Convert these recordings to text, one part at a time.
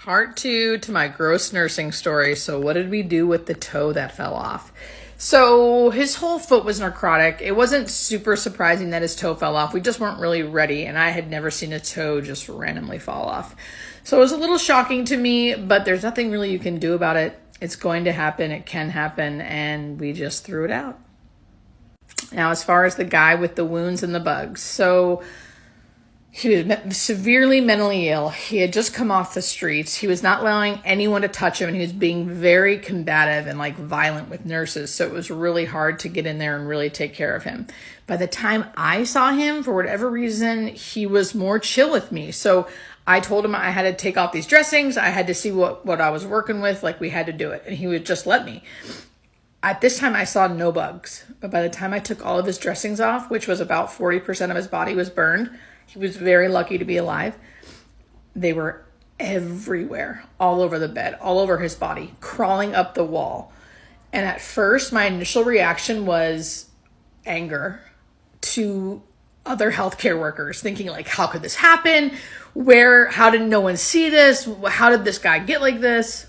Part two to my gross nursing story. So, what did we do with the toe that fell off? So, his whole foot was necrotic. It wasn't super surprising that his toe fell off. We just weren't really ready, and I had never seen a toe just randomly fall off. So, it was a little shocking to me, but there's nothing really you can do about it. It's going to happen, it can happen, and we just threw it out. Now, as far as the guy with the wounds and the bugs, so he was severely mentally ill. He had just come off the streets. He was not allowing anyone to touch him, and he was being very combative and violent with nurses. So it was really hard to get in there and really take care of him. By the time I saw him, for whatever reason, he was more chill with me. So I told him I had to take off these dressings. I had to see what I was working with. We had to do it. And he would just let me. At this time, I saw no bugs. But by the time I took all of his dressings off, which was about 40% of his body was burned, he was very lucky to be alive. They were everywhere, all over the bed, all over his body, crawling up the wall. And at first, my initial reaction was anger to other healthcare workers, thinking how could this happen? How did no one see this? How did this guy get like this?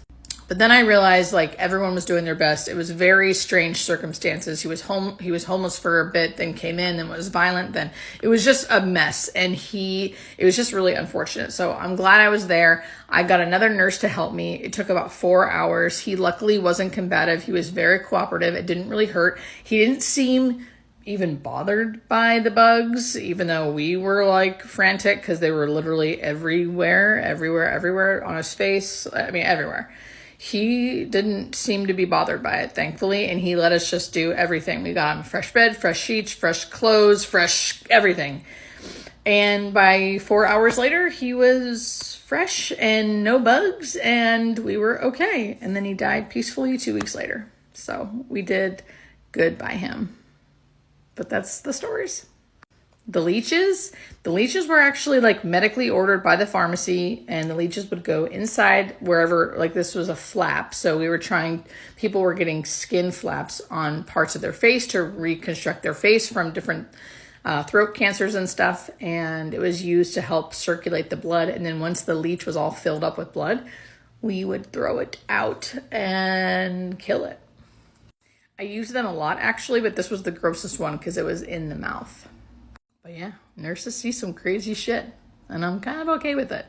But then I realized everyone was doing their best. It was very strange circumstances. He was homeless for a bit, then came in, then was violent, then it was just a mess. And it was just really unfortunate. So I'm glad I was there. I got another nurse to help me. It took about 4 hours. He luckily wasn't combative. He was very cooperative. It didn't really hurt. He didn't seem even bothered by the bugs, even though we were frantic because they were literally everywhere on his face. I mean, everywhere. He didn't seem to be bothered by it, thankfully, and he let us just do everything. We got him a fresh bed, fresh sheets, fresh clothes, fresh everything. And by 4 hours later, he was fresh and no bugs, and we were okay. And then he died peacefully 2 weeks later. So we did good by him. But that's the stories. The leeches were actually medically ordered by the pharmacy, and the leeches would go inside wherever, this was a flap. So people were getting skin flaps on parts of their face to reconstruct their face from different throat cancers and stuff. And it was used to help circulate the blood. And then once the leech was all filled up with blood, we would throw it out and kill it. I used them a lot actually, but this was the grossest one because it was in the mouth. But yeah, nurses see some crazy shit, and I'm kind of okay with it.